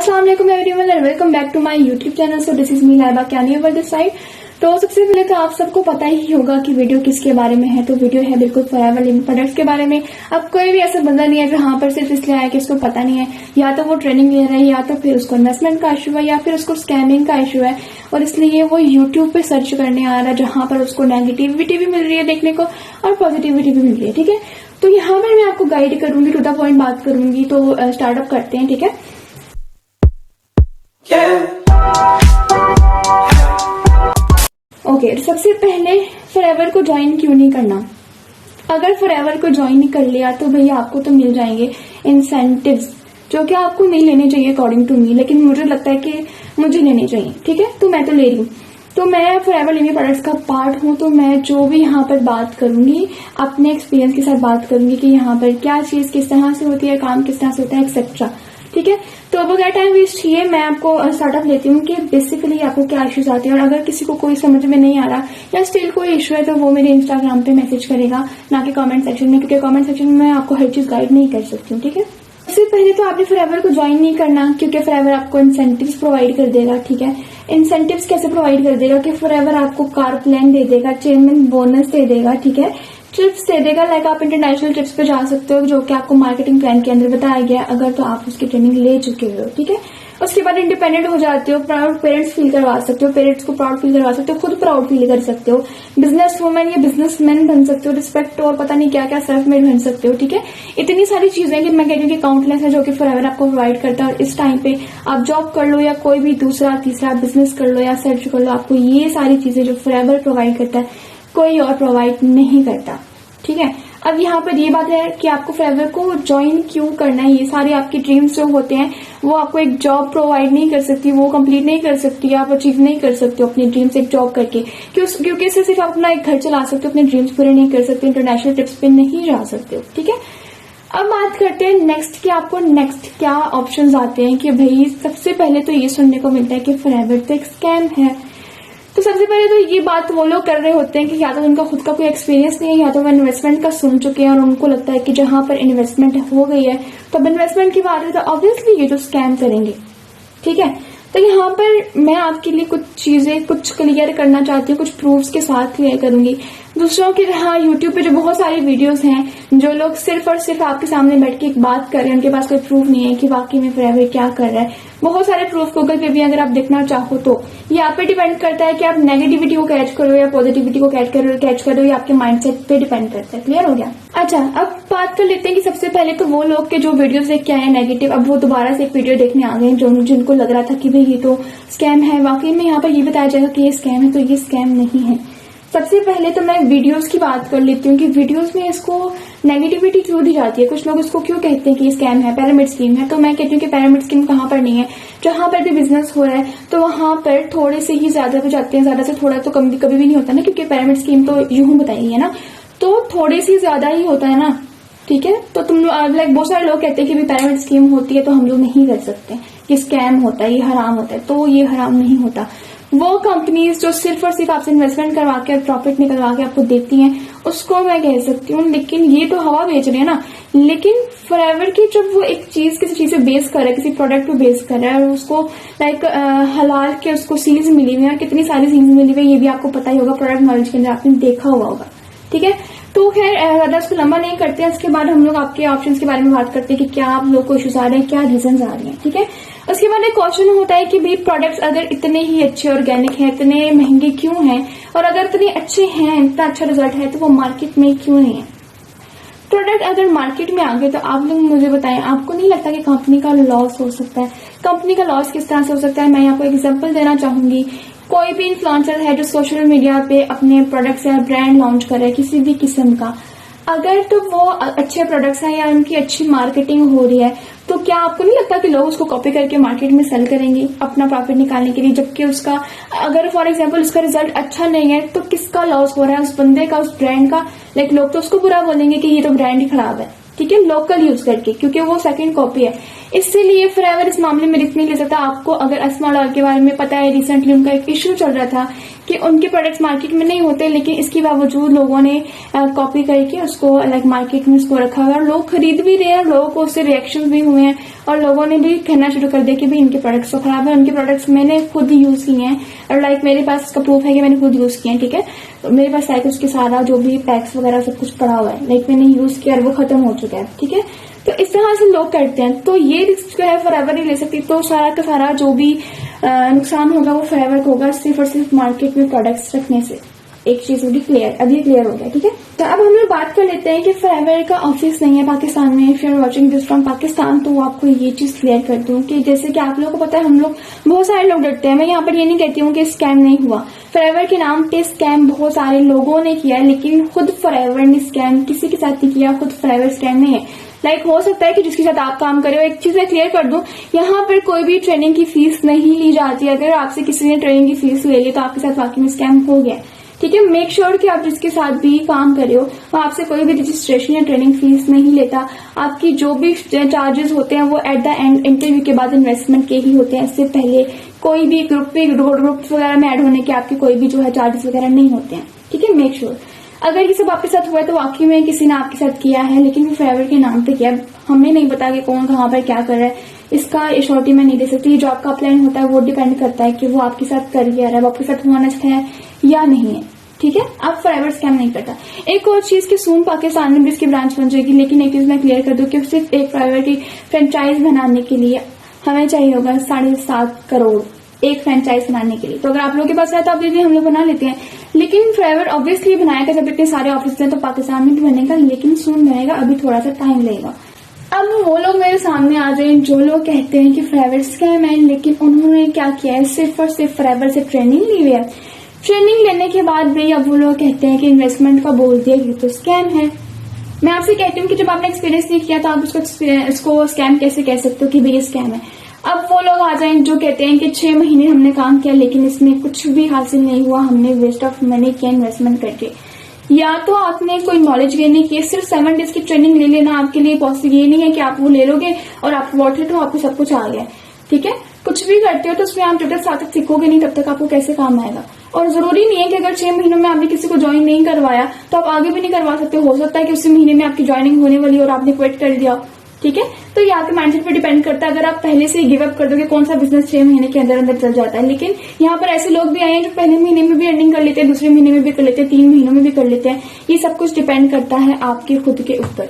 अस्सलाम वालेकुम everyone and welcome back to my YouTube channel. So this is me Laiba कैनी over this side. तो सबसे पहले तो आप सबको पता ही होगा कि वीडियो किसके बारे में है। तो वीडियो है बिल्कुल फॉरएवर लिविंग प्रोडक्ट्स के बारे में। अब कोई भी ऐसा बंदा नहीं है जो यहाँ पर सिर्फ इसलिए आया कि उसको पता नहीं है, या तो वो ट्रेनिंग ले रहा है, या तो फिर उसको इन्वेस्टमेंट का इशू है, या फिर उसको स्कैमिंग का इशू है, और इसलिए वो यूट्यूब पे सर्च करने आ रहा है जहां पर उसको नेगेटिविटी भी मिल रही है देखने को और पॉजिटिविटी भी मिल रही है। ठीक है, तो यहाँ पर मैं आपको गाइड करूंगी, टू द पॉइंट बात करूंगी। तो स्टार्टअप करते हैं। ठीक है, ओके, सबसे पहले फॉरएवर को ज्वाइन क्यों नहीं करना। अगर फॉरएवर को ज्वाइन नहीं कर लिया तो भैया आपको तो मिल जाएंगे इंसेंटिव्स जो कि आपको नहीं लेने चाहिए अकॉर्डिंग टू मी, लेकिन मुझे लगता है कि मुझे लेने चाहिए। ठीक है, तो मैं तो ले रही हूँ। तो मैं फॉरएवर लिविंग प्रोडक्ट्स का पार्ट हूँ, तो मैं जो भी यहाँ पर बात करूंगी अपने एक्सपीरियंस के साथ बात करूंगी कि यहाँ पर क्या चीज किस तरह से होती है, काम किस तरह से होता है, एक्सेट्रा। ठीक है, तो अब अगर टाइम वेस्ट किए मैं आपको स्टार्टअप लेती हूँ कि बेसिकली आपको क्या इश्यूज आते हैं, और अगर किसी को कोई समझ में नहीं आ रहा या स्टिल कोई इशू है तो वो मेरे इंस्टाग्राम पे मैसेज करेगा, ना कि कमेंट सेक्शन में, क्योंकि कमेंट सेक्शन में मैं आपको हर चीज गाइड नहीं कर सकती हूँ। ठीक है, सबसे पहले तो आपने फॉरएवर को ज्वाइन नहीं करना, क्योंकि फॉरएवर आपको इंसेंटिव्स प्रोवाइड कर देगा। ठीक है, इंसेंटिव्स कैसे प्रोवाइड कर देगा कि फॉरएवर आपको कार प्लान दे देगा, चेयरमैन बोनस दे देगा। ठीक है, ट्रिप्स दे देगा, लाइक आप इंटरनेशनल ट्रिप्स पे जा सकते हो जो कि आपको मार्केटिंग प्लान के अंदर बताया गया है, अगर तो आप उसकी ट्रेनिंग ले चुके हो। ठीक है, उसके बाद इंडिपेंडेंट हो जाते हो, प्राउड पेरेंट्स फील करवा सकते हो, पेरेंट्स को प्राउड फील करवा सकते हो, खुद प्राउड फील कर सकते हो, बिजनेस वुमेन या बिजनेसमैन बन सकते हो, रिस्पेक्ट और पता नहीं क्या क्या सेल्फ मेड बन सकते हो। ठीक है, इतनी सारी चीजें कि मैं कह रही हूँ कि काउंटलेस है जो कि फॉरएवर आपको प्रोवाइड करता है। और इस टाइम पे आप जॉब कर लो या कोई भी दूसरा तीसरा बिजनेस कर लो या सर्च कर लो, आपको ये सारी चीजें जो फॉरएवर प्रोवाइड करता है कोई और प्रोवाइड नहीं करता। ठीक है, अब यहाँ पर ये बात है कि आपको फॉरएवर को ज्वाइन क्यों करना है। ये सारे आपके ड्रीम्स जो होते हैं वो आपको एक जॉब प्रोवाइड नहीं कर सकती, वो कंप्लीट नहीं कर सकती, आप अचीव नहीं कर सकते हो अपने ड्रीम्स एक जॉब करके, क्योंकि इससे सिर्फ आप अपना एक घर चला सकते हो, अपने ड्रीम्स पूरे नहीं कर सकते, इंटरनेशनल ट्रिप्स पे नहीं जा सकते हो। ठीक है, अब बात करते हैं नेक्स्ट कि आपको नेक्स्ट क्या ऑप्शंस आते हैं। कि भाई सबसे पहले तो ये सुनने को मिलता है कि फॉरएवर तो एक स्कैम है। तो सबसे पहले तो ये बात वो लोग कर रहे होते हैं कि या तो उनका खुद का कोई एक्सपीरियंस नहीं है, या तो वो इन्वेस्टमेंट का सुन चुके हैं और उनको लगता है कि जहां पर इन्वेस्टमेंट हो गई है तो अब इन्वेस्टमेंट की बात है तो ऑब्वियसली ये तो स्कैम करेंगे। ठीक है, तो यहाँ पर मैं आपके लिए कुछ चीजें कुछ क्लियर करना चाहती हूँ, कुछ प्रूफ्स के साथ क्लियर करूंगी। दूसरों के हाँ यूट्यूब पे जो बहुत सारी वीडियोस हैं जो लोग सिर्फ और सिर्फ आपके सामने बैठ के एक बात कर रहे हैं, उनके पास कोई प्रूफ नहीं है कि वाकई में फॉरएवर क्या कर रहा है। बहुत सारे प्रूफ गूगल पे भी अगर आप देखना चाहो तो ये आप पे डिपेंड करता है कि आप नेगेटिविटी को कैच करो या पॉजिटिविटी को कैच करो, या आपके माइंडसेट पे डिपेंड करता है। क्लियर हो गया। अच्छा, अब बात कर लेते हैं कि सबसे पहले तो वो लोग के जो वीडियोस देख के आए नेगेटिव, अब वो दोबारा से एक वीडियो देखने आ गए जिनको लग रहा था कि भाई ये तो स्कैम है। वाकई में यहाँ पर ये बताया जाएगा कि ये स्कैम है, तो ये स्कैम नहीं है। सबसे पहले तो मैं वीडियोस की बात कर लेती हूँ कि वीडियोस में इसको नेगेटिविटी क्यों दी जाती है। कुछ लोग इसको क्यों कहते हैं कि स्कैम है, पिरामिड स्कीम है। तो मैं कहती हूँ कि पिरामिड स्कीम कहाँ पर नहीं है, जहां पर भी बिजनेस हो रहा है तो वहां पर थोड़े से ही ज्यादा हो जाते हैं, ज्यादा से थोड़ा तो कभी भी नहीं होता ना, क्योंकि पिरामिड स्कीम तो यूं बताई है ना, तो थोड़े से ज्यादा ही होता है ना। ठीक है, तो तुम लाइक बहुत सारे लोग कहते हैं कि पिरामिड स्कीम होती है तो हम लोग नहीं कर सकते, कि स्कैम होता है, ये हराम होता है। तो ये हराम नहीं होता। वो कंपनीज जो सिर्फ और सिर्फ आपसे इन्वेस्टमेंट करवा के प्रॉफिट निकलवा के आपको देती हैं उसको मैं कह सकती हूँ, लेकिन ये तो हवा बेच रहे हैं ना। लेकिन फॉरएवर की जब वो एक चीज किसी चीज से बेस कर रहा है, किसी प्रोडक्ट पे बेस कर रहा है, और उसको लाइक हलाल के उसको सील्स मिली हुई है, कितनी सारी सील्स मिली हुई है ये भी आपको पता ही होगा, प्रोडक्ट नॉलेज के अंदर आपने देखा हुआ होगा। ठीक है, तो खैर ज्यादा उसको लंबा नहीं करते हैं। उसके बाद हम लोग आपके ऑप्शंस के बारे में बात करते हैं कि क्या आप लोग को इश्यूज आ रहे हैं, क्या रीजन आ रहे हैं। ठीक है, उसके बाद एक क्वेश्चन होता है कि भाई प्रोडक्ट्स अगर इतने ही अच्छे ऑर्गेनिक हैं, इतने महंगे क्यों हैं, और अगर इतने अच्छे हैं, इतना अच्छा रिजल्ट है, तो वो मार्केट में क्यों नहीं है। प्रोडक्ट अगर मार्केट में आ गए तो आप लोग मुझे बताएं, आपको नहीं लगता कि कंपनी का लॉस हो सकता है। कंपनी का लॉस किस तरह से हो सकता है, मैं आपको एग्जांपल देना चाहूंगी। कोई भी इन्फ्लुएंसर है जो सोशल मीडिया पे अपने प्रोडक्ट्स या ब्रांड लॉन्च कर रहा है किसी भी किस्म का, अगर तो वो अच्छे प्रोडक्ट्स हैं या उनकी अच्छी मार्केटिंग हो रही है, तो क्या आपको नहीं लगता कि लोग उसको कॉपी करके मार्केट में सेल करेंगे अपना प्रॉफिट निकालने के लिए, जबकि उसका अगर फॉर एग्जांपल उसका रिजल्ट अच्छा नहीं है तो किसका लॉस हो रहा है, उस बंदे का, उस ब्रांड का। लाइक लोग तो उसको बुरा बोलेंगे कि ये तो ब्रांड ही खराब है। ठीक है, लोकल यूज करके, क्योंकि वो सेकंड कॉपी है। इसीलिए फॉरएवर इस मामले में रिस्क नहीं ले सकता। आपको अगर अस्मा लाल के बारे में पता है, रिसेंटली उनका एक इश्यू चल रहा था कि उनके प्रोडक्ट्स मार्केट में नहीं होते, लेकिन इसके बावजूद लोगों ने कॉपी करके उसको लाइक मार्केट में उसको रखा हुआ है और लोग खरीद भी रहे हैं, लोगों को उससे रिएक्शन भी हुए हैं और लोगों ने भी कहना शुरू कर दिया कि भाई इनके प्रोडक्ट्स तो खराब है। उनके प्रोडक्ट्स मैंने खुद यूज किए हैं और लाइक मेरे पास इसका प्रूफ है कि मैंने खुद यूज किए हैं, ठीक है। तो मेरे पास लाइक उसके सारा जो भी पैक्स वगैरह सब कुछ पड़ा हुआ है, लाइक मैंने यूज किया और वो खत्म हो चुका है, ठीक है। तो इस तरह से लोग करते हैं, तो ये रिस्क जो है फॉरएवर नहीं ले सकती। तो सारा का सारा जो भी नुकसान होगा वो फॉरएवर को होगा, सिर्फ और सिर्फ मार्केट में प्रोडक्ट्स रखने से। एक चीज होगी क्लियर, अब ये क्लियर हो गया, ठीक है। तो अब हम लोग बात कर लेते हैं कि फॉरएवर का ऑफिस नहीं है पाकिस्तान में। If you are watching this from Pakistan, तो आपको ये चीज क्लियर कर दूं कि जैसे कि आप लोगों को पता है, हम लोग बहुत सारे लोग डरते हैं। मैं यहाँ पर ये नहीं कहती हूँ कि स्कैम नहीं हुआ, फॉरएवर के नाम पे स्कैम बहुत सारे लोगों ने किया, लेकिन खुद फॉरएवर ने स्कैम किसी के साथ नहीं किया, खुद फॉरएवर स्कैम नहीं है। लाइक हो सकता है कि जिसके साथ आप काम कर रहे हो, एक चीज मैं क्लियर कर दूं, यहाँ पर कोई भी ट्रेनिंग की फीस नहीं ली जाती। अगर आपसे किसी ने ट्रेनिंग की फीस ले ली तो आपके साथ वाकई में स्कैम हो गया, ठीक है। मेक श्योर कि आप जिसके साथ भी काम कर रहे हो वो आपसे कोई भी रजिस्ट्रेशन या ट्रेनिंग फीस नहीं लेता। आपकी जो भी चार्जेस होते हैं वो एट द एंड इंटरव्यू के बाद इन्वेस्टमेंट के ही होते हैं। इससे पहले कोई भी ग्रुप वगैरह में ऐड होने के आपके कोई भी जो है चार्जेस वगैरह नहीं होते हैं, ठीक है। मेक श्योर अगर ये सब आपके साथ हुआ है तो वाकई में किसी ने आपके साथ किया है, लेकिन वो फॉरएवर के नाम पे किया। हमें नहीं पता कि कौन कहाँ पर क्या कर रहा है, इसका एश्योरिटी मैं नहीं दे सकती। जो आपका प्लान होता है वो डिपेंड करता है कि वो आपके साथ कर क्या रहा है, वो आपके साथ होना है या नहीं है, ठीक है। आप फॉरएवर स्कैम नहीं करता। एक और चीज कि सून पाकिस्तान में भी इसकी ब्रांच बन जाएगी, लेकिन एक चीज मैं क्लियर कर दूं कि सिर्फ एक फॉरएवर की फ्रेंचाइज बनाने के लिए हमें चाहिए होगा 7.5 करोड़ एक फ्रेंचाइज बनाने के लिए। तो अगर आप लोगों के पास है तो आप दीजिए, हम लोग बना लेते हैं। लेकिन फॉरएवर ऑब्वियसली बनाएगा, जब इतने सारे ऑफिस हैं तो पाकिस्तान में भी बनेगा, लेकिन सून बनेगा, अभी थोड़ा सा टाइम लगेगा। अब वो लोग मेरे सामने आ जाए जो लोग कहते हैं कि फॉरएवर स्कैम है, लेकिन उन्होंने क्या किया है, सिर्फ और सिर्फ फॉरएवर से ट्रेनिंग ली हुई है। ट्रेनिंग लेने के बाद भी अब वो लोग कहते हैं कि इन्वेस्टमेंट का बोल दिया, ये तो स्कैम है। मैं आपसे कहती हूँ कि जब आपने एक्सपीरियंस नहीं किया तो आप इसको स्कैम कैसे कह सकते हो कि भाई ये स्कैम है। अब वो लोग आ जाएं जो कहते हैं कि 6 महीने हमने काम किया लेकिन इसमें कुछ भी हासिल नहीं हुआ, हमने वेस्ट ऑफ मनी किया इन्वेस्टमेंट करके। या तो आपने कोई नॉलेज गेन नहीं की, सिर्फ 7 डेज की ट्रेनिंग ले लेना आपके लिए पॉसिबल ये नहीं है कि आप वो ले लोगे और आप वॉट हो आपको सब कुछ आ गया, ठीक है। कुछ भी करते हो तो उसमें आप जब तक सीखोगे नहीं तब तक आपको कैसे काम आएगा। और जरूरी नहीं है कि अगर 6 महीनों में आपने किसी को ज्वाइन नहीं करवाया तो आप आगे भी नहीं करवा सकते। हो सकता है कि उसी महीने में आपकी ज्वाइनिंग होने वाली और आपने क्विट कर दिया, ठीक है। तो ये आपके माइंडसेट पे डिपेंड करता है। अगर आप पहले से ही गिव अप कर दोगे, कौन सा बिजनेस 6 महीने के अंदर अंदर चल जाता है। लेकिन यहाँ पर ऐसे लोग भी आए हैं जो पहले महीने में भी अर्निंग कर लेते हैं, दूसरे महीने में भी कर लेते हैं, 3 महीनों में भी कर लेते हैं। ये सब कुछ डिपेंड करता है आपके खुद के ऊपर,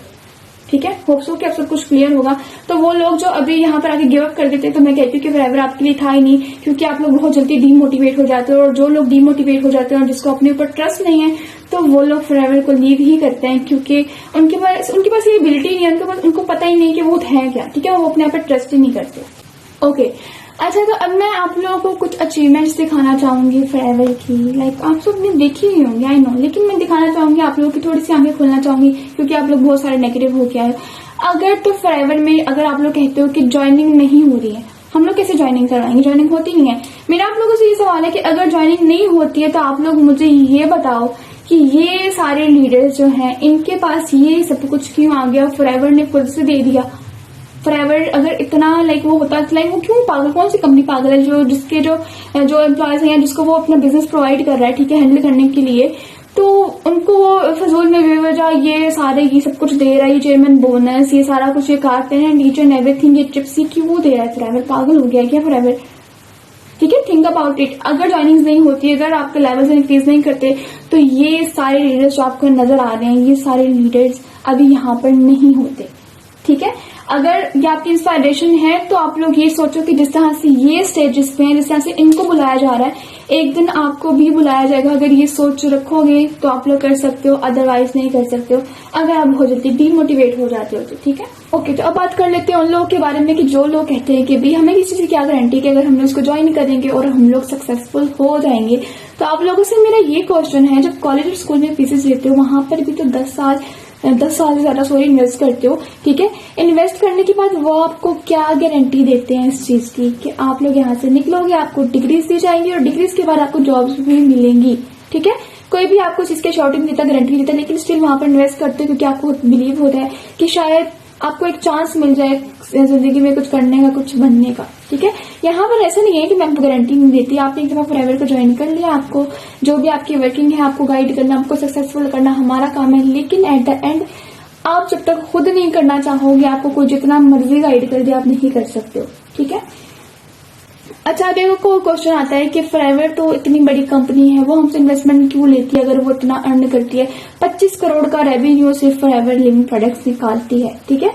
ठीक है। होप सो कि अब सब कुछ क्लियर होगा। तो वो लोग जो अभी यहाँ पर आके गिव अप कर देते हैं, तो मैं कहती हूँ कि फॉरएवर आपके लिए था ही नहीं, क्योंकि आप लोग बहुत जल्दी डीमोटिवेट हो जाते हो। और जो लोग डीमोटिवेट हो जाते हैं और जिसको अपने ऊपर ट्रस्ट नहीं है, तो वो लोग फॉरएवर को लीव ही करते हैं, क्योंकि उनके पास ये एबिलिटी नहीं है, उनको पता ही नहीं कि वो है क्या, ठीक है। वो अपने आप पर ट्रस्ट ही नहीं करते। ओके अच्छा, तो अब मैं आप लोगों को कुछ अचीवमेंट्स दिखाना चाहूंगी फॉरएवर की। लाइक आप सब ने देखी ही होंगी, आई नो, लेकिन मैं दिखाना चाहूंगी, आप लोगों की थोड़ी सी आंखें खोलना चाहूंगी, क्योंकि आप लोग बहुत सारे नेगेटिव हो गया है। अगर तो फॉरएवर में अगर आप लोग कहते हो कि ज्वाइनिंग नहीं हो रही है, हम लोग कैसे ज्वाइनिंग करवाएंगे, ज्वाइनिंग होती नहीं है। मेरा आप लोगों से ये सवाल है कि अगर ज्वाइनिंग नहीं होती है तो आप लोग मुझे ये बताओ कि ये सारे लीडर्स जो हैं इनके पास ये सब कुछ क्यों आ गया, फॉरएवर ने खुद से दे दिया। फॉरएवर अगर इतना लाइक वो होता है, लाइक वो क्यों पागल, कौन सी कंपनी पागल है जो जिसके जो एम्प्लॉयज हैं, जिसको वो अपना बिजनेस प्रोवाइड कर रहा है, ठीक है, हैंडल करने के लिए, तो उनको वो फजूल में बेवजह ये सारे ये सब कुछ दे रहा है, ये चेयरमैन बोनस, ये सारा कुछ, ये कारते हैं टीचर एंड एवरीथिंग, ये टिप्स क्यों दे रहा है फॉरएवर? पागल हो गया क्या फॉरएवर? ठीक है, थिंक अबाउट इट। अगर ज्वाइनिंग नहीं होती, अगर आपके लेवल इंक्रीज नहीं करते, तो ये सारे लीडर्स जो आपको नजर आ रहे हैं, ये सारे लीडर्स अभी यहाँ पर नहीं होते, ठीक है। अगर ये आपकी इंस्पायरेशन है तो आप लोग ये सोचो कि जिस तरह से ये स्टेजेस पे हैं, जिस तरह से इनको बुलाया जा रहा है, एक दिन आपको भी बुलाया जाएगा। अगर ये सोच रखोगे तो आप लोग कर सकते हो, अदरवाइज नहीं कर सकते हो अगर आप बहुत जल्दी डीमोटिवेट हो जाते हो तो, ठीक है। ओके, तो अब बात कर लेते हैं उन लोगों के बारे में कि जो लोग कहते हैं कि भाई हमें किसी चीज की क्या गारंटी कि अगर हम उसको ज्वाइन करेंगे और हम लोग सक्सेसफुल हो जाएंगे। तो आप लोगों से मेरा ये क्वेश्चन है, जब कॉलेज और स्कूल में फीसेस लेते हो वहां पर भी तो 10 साल से ज्यादा इन्वेस्ट करते हो, ठीक है। इन्वेस्ट करने के बाद वो आपको क्या गारंटी देते हैं इस चीज की कि आप लोग यहाँ से निकलोगे, आपको डिग्रीज दी जाएंगी और डिग्रीज के बाद आपको जॉब्स भी मिलेंगी, ठीक है। कोई भी आपको चीज के शॉर्टिंग नहीं देता, गारंटी नहीं देता, लेकिन स्टिल वहां पर इन्वेस्ट करते हो क्योंकि आपको बिलीव होता है कि शायद आपको एक चांस मिल जाए जिंदगी में कुछ करने का, कुछ बनने का, ठीक है। यहाँ पर ऐसा नहीं है कि मैं आपको गारंटी नहीं देती। आपने एक दफा फॉरएवर को ज्वाइन कर लिया, आपको जो भी आपकी वर्किंग है आपको गाइड करना, आपको सक्सेसफुल करना हमारा काम है, लेकिन एट द एंड आप जब तक खुद नहीं करना चाहोगे, आपको कोई जितना मर्जी गाइड कर दे आप नहीं कर सकते हो, ठीक है। अच्छा, अब एक को क्वेश्चन आता है कि फॉरएवर तो इतनी बड़ी कंपनी है, वो हमसे इन्वेस्टमेंट क्यों लेती है अगर वो इतना अर्न करती है। 25 करोड़ का रेवेन्यू सिर्फ फॉरएवर लिविंग प्रोडक्ट्स निकालती है, ठीक है।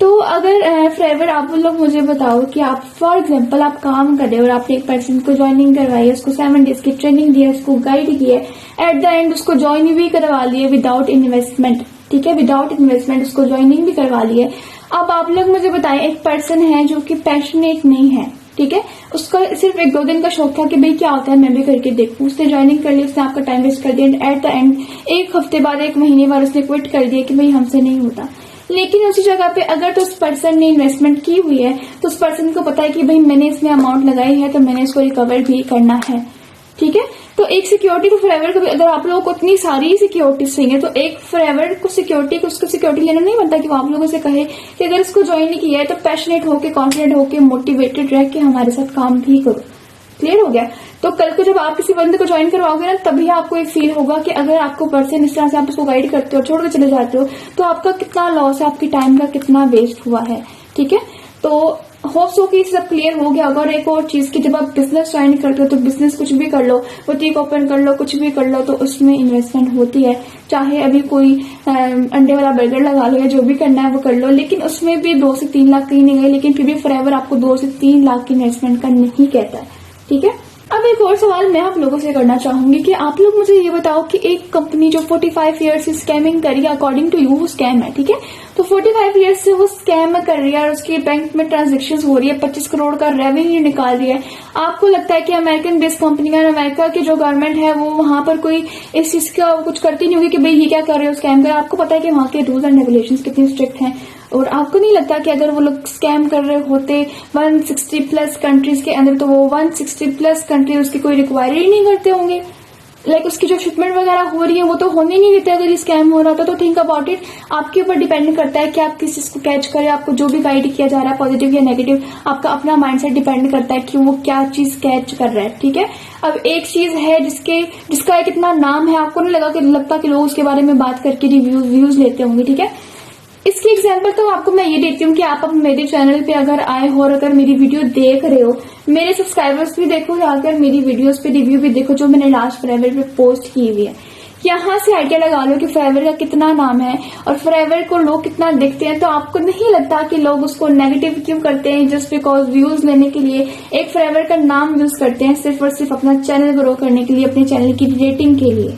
तो अगर फॉरएवर, आप लोग मुझे बताओ कि आप फॉर एग्जांपल आप काम कर रहे हो और आपने एक पर्सन को ज्वाइनिंग करवाई है, उसको 7 डेज की ट्रेनिंग दी है, उसको गाइड की है, एट द एंड उसको ज्वाइन भी करवा लिए विदाउट इन्वेस्टमेंट, ठीक है, विदाउट इन्वेस्टमेंट उसको ज्वाइनिंग भी करवा ली है। अब आप लोग मुझे बताएं, एक पर्सन है जो कि पैशनेट नहीं है, ठीक है, उसका सिर्फ 1-2 दिन का शौक था कि भाई क्या होता है मैं भी करके देखूं, उसने ज्वाइनिंग कर ली, उसने आपका टाइम वेस्ट कर दिया, एट द एंड 1 हफ्ते बाद 1 महीने बाद उसने क्विट कर दिया कि भाई हमसे नहीं होता। लेकिन उसी जगह पे अगर तो उस पर्सन ने इन्वेस्टमेंट की हुई है तो उस पर्सन को पता है कि भाई मैंने इसमें अमाउंट लगाई है तो मैंने इसको रिकवर भी करना है, ठीक है। तो एक सिक्योरिटी को फॉरएवर को भी, अगर आप लोगों को इतनी सारी सिक्योरिटी चाहिए तो एक फॉरएवर को सिक्योरिटी को उसको सिक्योरिटी लेना नहीं बनता कि वो आप लोगों से कहे कि अगर इसको ज्वाइन नहीं किया है तो पैशनेट होके, कॉन्फिडेंट होके, मोटिवेटेड रह के हमारे साथ काम भी करो। क्लियर हो गया। तो कल को जब आप किसी बंदे को ज्वाइन करवाओगे ना, तभी आपको एक फील होगा कि अगर आपको पर्सन इस तरह से आप उसको गाइड करते हो, छोड़ के चले जाते हो, तो आपका कितना लॉस है, आपकी टाइम का कितना वेस्ट हुआ है, ठीक है। तो होप सो कि सब क्लियर हो गया। अगर एक और चीज की, जब आप बिजनेस ज्वाइन करते हो तो बिजनेस कुछ भी कर लो, बुटीक ओपन कर लो, कुछ भी कर लो, तो उसमें इन्वेस्टमेंट होती है। चाहे अभी कोई अंडे वाला बर्गर लगा लो या जो भी करना है वो कर लो, लेकिन उसमें भी 2 से 3 लाख कहीं नहीं गए, लेकिन फिर भी फॉरएवर आपको 2 से 3 लाख की इन्वेस्टमेंट का नहीं कहता है, ठीक है। अब एक और सवाल मैं आप लोगों से करना चाहूंगी कि आप लोग मुझे ये बताओ कि एक कंपनी जो 45 ईयर्स से स्कैमिंग करी, अकॉर्डिंग टू यू वो स्कैम है, ठीक है। तो 45 ईयर्स से वो स्कैम कर रही है और उसकी बैंक में ट्रांजेक्शन हो रही है, 25 करोड़ का रेवेन्यू निकाल रही है। आपको लगता है कि अमेरिकन बेस्ड कंपनी है, अमेरिका की जो गवर्नमेंट है वो वहां पर कोई इस चीज का कुछ करती नहीं होगी कि भाई ये क्या कर रहे हो, स्कैम कर। आपको पता है कि वहां के रूल्स एंड रेगुलेशंस कितने स्ट्रिक्ट हैं, और आपको नहीं लगता कि अगर वो लोग स्कैम कर रहे होते 160+ कंट्रीज के अंदर, तो वो 160+ कंट्रीज उसकी कोई रिक्वायरी ही नहीं करते होंगे। लाइक उसकी जो शिपमेंट वगैरह हो रही है वो तो होने नहीं देते अगर ये स्कैम हो रहा था। तो थिंक अबाउट इट, आपके ऊपर डिपेंड करता है कि आप किस चीज को कैच करें। आपको जो भी गाइड किया जा रहा है, पॉजिटिव या नेगेटिव, आपका अपना माइंडसेट डिपेंड करता है कि वो क्या चीज कैच कर रहा है, ठीक है। अब एक चीज है जिसका एक इतना नाम है, आपको नहीं लगता कि लोग उसके बारे में बात करके रिव्यूज लेते होंगे, ठीक है। इसकी एग्जांपल तो आपको मैं ये देती हूँ कि आप अब मेरे चैनल पे अगर आए हो और अगर मेरी वीडियो देख रहे हो, मेरे सब्सक्राइबर्स भी देखो, अगर मेरी वीडियोस पे रिव्यू भी देखो जो मैंने लास्ट फॉरएवर पे पोस्ट की हुई है, यहाँ से आइडिया लगा लो कि फॉरएवर का कितना नाम है और फॉरएवर को लोग कितना देखते हैं। तो आपको नहीं लगता कि लोग उसको नेगेटिव क्यों करते हैं, जस्ट बिकॉज व्यूज लेने के लिए एक फॉरएवर का नाम यूज करते हैं सिर्फ और सिर्फ अपना चैनल ग्रो करने के लिए, अपने चैनल की रेटिंग के लिए,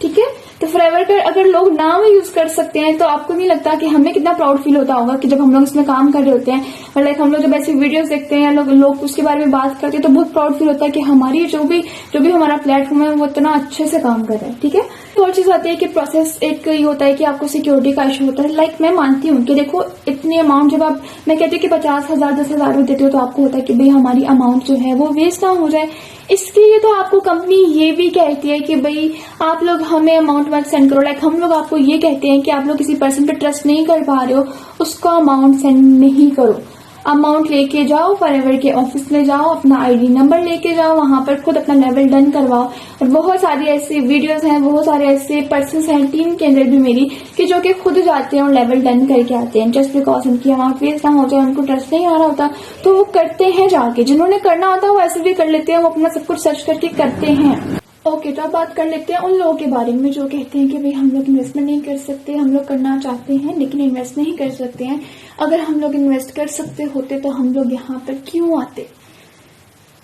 ठीक है। तो फॉरएवर का अगर लोग नाम यूज कर सकते हैं तो आपको नहीं लगता कि हमें कितना प्राउड फील होता होगा कि जब हम लोग इसमें काम कर रहे होते हैं, और लाइक हम लोग जब ऐसी वीडियोस देखते हैं, लोग उसके बारे में बात करते हैं, तो बहुत प्राउड फील होता है कि हमारी जो भी हमारा प्लेटफॉर्म है वो इतना अच्छे से काम कर रहा है, ठीक है। तो और चीज आती है कि प्रोसेस एक ये होता है कि आपको सिक्योरिटी का इशू होता है। लाइक मैं मानती हूँ कि देखो इतनी अमाउंट जब आप, मैं कहती हूँ कि 50,000 10,000 देते हो तो आपको होता है कि भाई हमारी अमाउंट जो है वो वेस्ट ना हो जाए, इसके लिए तो आपको कंपनी ये भी कहती है कि भाई आप लोग हमें अमाउंट मत सेंड करो। लाइक हम लोग आपको ये कहते हैं कि आप लोग किसी पर्सन पे ट्रस्ट नहीं कर पा रहे हो, उसका अमाउंट सेंड नहीं करो। अमाउंट लेके जाओ, फॉरएवर के ऑफिस में जाओ, अपना आईडी नंबर लेके जाओ, वहां पर खुद अपना लेवल डन करवाओ। और बहुत सारी ऐसी वीडियोस हैं, बहुत सारे ऐसे पर्सन हैं टीम के अंदर भी मेरी कि जो कि खुद जाते हैं और लेवल डन करके आते हैं, जस्ट बिकॉज उनकी अमाउंट वेस्ट ना हो जाए, उनको ट्रस्ट नहीं आ रहा होता तो वो करते हैं जाके। जिन्होंने करना होता है वो ऐसे भी कर लेते हैं, वो अपना सब कुछ सर्च करके करते हैं। ओके, तो अब बात कर लेते हैं उन लोगों के बारे में जो कहते हैं कि भाई हम लोग इन्वेस्टमेंट नहीं कर सकते, हम लोग करना चाहते हैं लेकिन इन्वेस्ट नहीं कर सकते हैं। अगर हम लोग इन्वेस्ट कर सकते होते तो हम लोग यहाँ पर क्यों आते।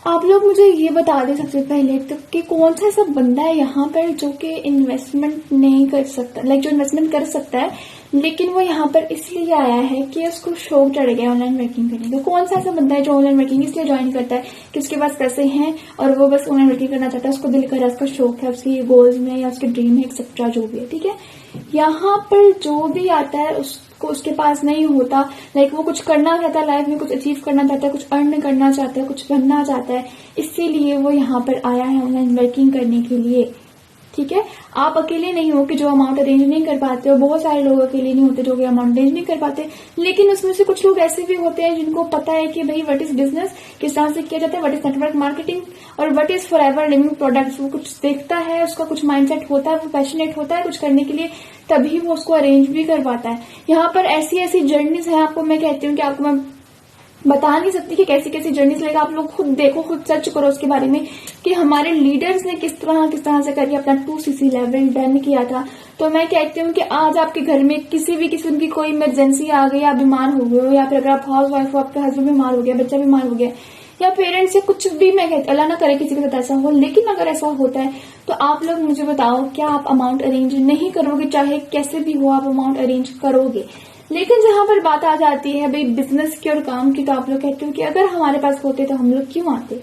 आप लोग मुझे ये बता दें सबसे पहले तो कि कौन सा ऐसा बंदा है यहाँ पर जो कि इन्वेस्टमेंट नहीं कर सकता, लाइक जो इन्वेस्टमेंट कर सकता है लेकिन वो यहाँ पर इसलिए आया है कि उसको शौक चढ़ गया ऑनलाइन वर्किंग करने का। कौन सा ऐसा बंदा है जो ऑनलाइन वर्किंग इसलिए ज्वाइन करता है कि उसके पास पैसे हैं और वो बस ऑनलाइन वर्किंग करना चाहता है, उसको दिल कर रहा है, उसका शौक है, उसकी गोल्स में या उसके ड्रीम है एक्सेट्रा जो भी है, ठीक है। यहाँ पर जो भी आता है उसको उसके पास नहीं होता, लाइक वो कुछ करना चाहता है लाइफ में, कुछ अचीव करना चाहता है, कुछ अर्न करना चाहता है, कुछ बनना चाहता है, इसीलिए वो यहाँ पर आया है ऑनलाइन वर्किंग करने के लिए, ठीक है। आप अकेले नहीं हो कि जो अमाउंट अरेंज नहीं कर पाते हो, बहुत सारे लोग अकेले नहीं होते जो कि अमाउंट अरेंज नहीं कर पाते, लेकिन उसमें से कुछ लोग ऐसे भी होते हैं जिनको पता है कि भाई व्हाट इज बिजनेस, किस तरह से किया जाता है, व्हाट इज नेटवर्क मार्केटिंग और what is forever living products. वो कुछ देखता है, उसका कुछ माइंडसेट होता है, वो पैशनेट होता है कुछ करने के लिए, तभी वो उसको अरेंज भी कर पाता है। यहाँ पर ऐसी ऐसी जर्नीज है, आपको मैं कहती हूँ कि आपको मैं बता नहीं सकती कि कैसी कैसी जर्नीज लेगा। आप लोग खुद देखो, खुद सर्च करो उसके बारे में कि हमारे लीडर्स ने किस तरह से करके अपना 2cc लेवल डन किया था। तो मैं कहती हूँ कि आज आपके घर में किसी भी किस्म की कोई इमरजेंसी आ गई, आप बीमार हो गए हो, या फिर अगर आप हाउस वाइफ हो, आपका हस्बैंड बीमार हो गया, बच्चा बीमार हो गया, या पेरेंट्स से कुछ भी, मैं कहती अल्लाह ना करे किसी के साथ ऐसा हो, लेकिन अगर ऐसा होता है तो आप लोग मुझे बताओ, क्या आप अमाउंट अरेंज नहीं करोगे? चाहे कैसे भी हो आप अमाउंट अरेंज करोगे। लेकिन जहां पर बात आ जाती है भाई बिजनेस की और काम की, तो आप लोग कहते हो कि अगर हमारे पास होते तो हम लोग क्यों आते।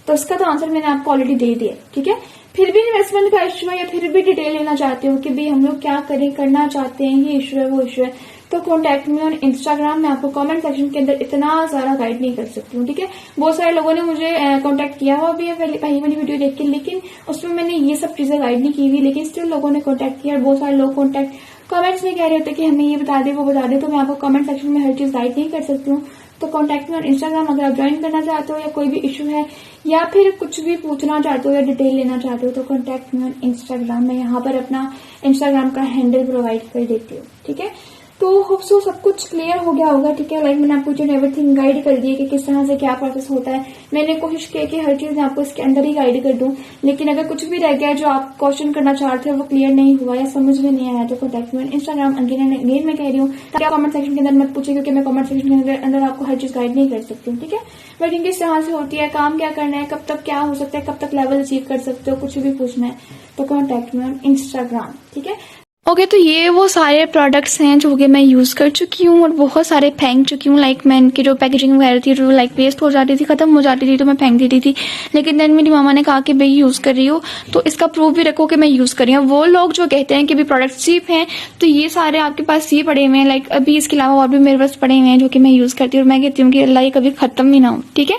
तो इसका तो आंसर मैंने आपको ऑलरेडी दे दिया, ठीक है। फिर भी इन्वेस्टमेंट का इश्यू है या फिर भी डिटेल लेना चाहते हो कि भाई हम लोग क्या करें, करना चाहते हैं, ये इश्यू है वो इश्यू है, तो कॉन्टैक्ट मी ऑन इंस्टाग्राम। मैं आपको कमेंट सेक्शन के अंदर इतना सारा गाइड नहीं कर सकती हूँ, ठीक है। बहुत सारे लोगों ने मुझे कॉन्टैक्ट किया हुआ भी है पहली वाली वीडियो देख के, लेकिन उसमें मैंने ये सब चीजें गाइड नहीं की हुई, लेकिन स्टिल लोगों ने कॉन्टैक्ट किया। बहुत सारे लोग कॉन्टैक्ट कमेंट्स में कह रहे होते कि हमें ये बता दे वो बता दे, तो मैं आपको कमेंट सेक्शन में हर चीज गाइड नहीं कर सकती हूँ। तो कॉन्टैक्ट में ऑन इंस्टाग्राम। अगर आप ज्वाइन करना चाहते हो या कोई भी इशू है या फिर कुछ भी पूछना चाहते हो या डिटेल लेना चाहते हो तो कॉन्टैक्ट में ऑन इंस्टाग्राम। मैं यहाँ पर अपना इंस्टाग्राम का हैंडल प्रोवाइड कर देती हूँ, ठीक है। तो होप सो सब कुछ क्लियर हो गया होगा, ठीक है। लाइक मैंने आपको जो एवरीथिंग गाइड कर दी है कि किस तरह से क्या प्रोसेस होता है। मैंने कोशिश की कि हर चीज मैं आपको इसके अंदर ही गाइड कर दूं, लेकिन अगर कुछ भी रह गया जो आप क्वेश्चन करना चाहते हो वो क्लियर नहीं हुआ या समझ में नहीं आया तो contact me on Instagram. Again and again मैं कह रही हूँ क्या कमेंट सेक्शन के अंदर मत पूछे, क्योंकि मैं कमेंट सेक्शन के अंदर आपको हर चीज गाइड नहीं कर सकती हूँ, ठीक है। वेटिंग किस तरह से होती है, काम क्या करना है, कब तक क्या हो सकता है, कब तक लेवल अचीव कर सकते हो, कुछ भी पूछना है तो कॉन्टैक्ट मी ऑन इंस्टाग्राम, ठीक है। ओके तो ये वो सारे प्रोडक्ट्स हैं जो कि मैं यूज़ कर चुकी हूँ और बहुत सारे फेंक चुकी हूँ। लाइक मैं इनकी जो पैकेजिंग वगैरह थी जो लाइक वेस्ट हो जाती थी, खत्म हो जाती थी तो मैं फेंक देती थी। लेकिन देन मेरी मामा ने कहा कि भाई यूज़ कर रही हो तो इसका प्रूफ भी रखो कि मैं यूज़ कर रही हूँ। वो लोग जो कहते हैं कि भाई प्रोडक्ट चीप हैं तो ये सारे आपके पास ये पड़े हुए हैं, लाइक अभी इसके अलावा और भी मेरे पास पड़े हुए हैं जो कि मैं यूज़ करती हूँ और मैं कहती हूँ कि अल्लाह ये कभी खत्म ही ना हो, ठीक है।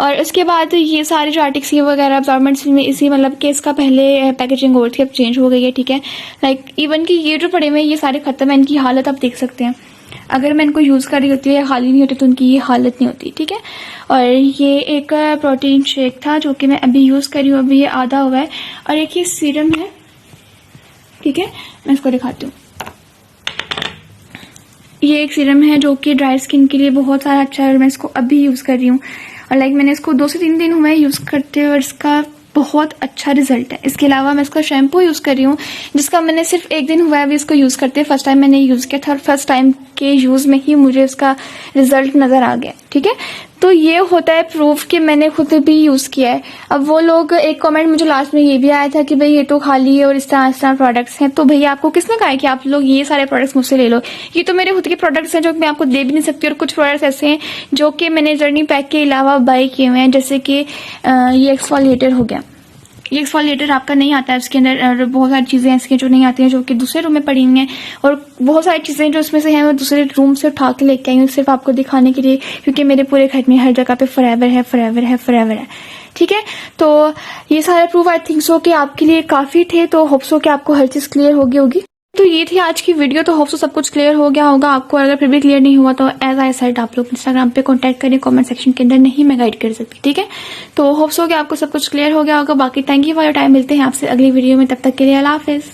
और उसके बाद ये सारे जो आर्टिक्स वगैरह अब्जॉर्बेंट्स में इसी मतलब कि इसका पहले पैकेजिंग और थी, अब चेंज हो गई है, ठीक है। लाइक इवन कि ये जो पड़े हुए ये सारे खत्म है, इनकी हालत आप देख सकते हैं। अगर मैं इनको यूज कर रही होती है या खाली नहीं होती तो उनकी ये हालत नहीं होती, ठीक है। और ये एक प्रोटीन शेक था जो कि मैं अभी यूज कर रही हूँ, अभी ये आधा हुआ है। और एक ये सीरम है, ठीक है, मैं इसको दिखाती हूँ। ये एक सीरम है जो कि ड्राई स्किन के लिए बहुत सारा अच्छा है और मैं इसको अभी यूज कर रही हूँ। और लाइक मैंने इसको 2 से 3 दिन हुए यूज करते हुए और इसका बहुत अच्छा रिजल्ट है। इसके अलावा मैं इसका शैम्पू यूज कर रही हूँ जिसका मैंने सिर्फ 1 दिन हुआ है अभी इसको यूज करते। फर्स्ट टाइम मैंने यूज किया था और फर्स्ट टाइम के यूज में ही मुझे इसका रिजल्ट नजर आ गया, ठीक है। तो ये होता है प्रूफ कि मैंने खुद भी यूज किया है। अब वो लोग एक कमेंट मुझे लास्ट में ये भी आया था कि भाई ये तो खाली है और इस तरह प्रोडक्ट्स हैं, तो भैया आपको किसने कहा है कि आप लोग ये सारे प्रोडक्ट्स मुझसे ले लो। ये तो मेरे खुद के प्रोडक्ट्स हैं जो मैं आपको दे भी नहीं सकती। और कुछ प्रोडक्ट्स ऐसे हैं जो कि मैंने जर्नी पैक के अलावा बाय किए हुए हैं, जैसे कि ये एक्सफोलिएटर हो गया। ये एक्सफोलिएटर आपका नहीं आता है उसके अंदर, बहुत सारी चीजें ऐसी जो नहीं आती हैं जो कि दूसरे रूम में पड़ी हुई हैं। और बहुत सारी चीजें जो इसमें से हैं वो दूसरे रूम से उठा के लेके आई हूँ सिर्फ आपको दिखाने के लिए, क्योंकि मेरे पूरे घर में हर जगह पे फॉरएवर है, फॉरएवर है, फॉरएवर है, ठीक है। तो ये सारे प्रूफ आई थिंक सो कि आपके लिए काफी थे, तो होप सो कि आपको हर चीज क्लियर हो गई होगी। तो ये थी आज की वीडियो, तो होप सो सब कुछ क्लियर हो गया होगा आपको। अगर फिर भी क्लियर नहीं हुआ तो एज आई सेड आप लोग इंस्टाग्राम पे कांटेक्ट करें, कमेंट सेक्शन के अंदर नहीं मैं गाइड कर सकती, ठीक है। तो होप सो कि आपको सब कुछ क्लियर हो गया होगा। बाकी thank you for your time, मिलते हैं आपसे अगली वीडियो में, तब तक के लिए अल्लाह हाफिज।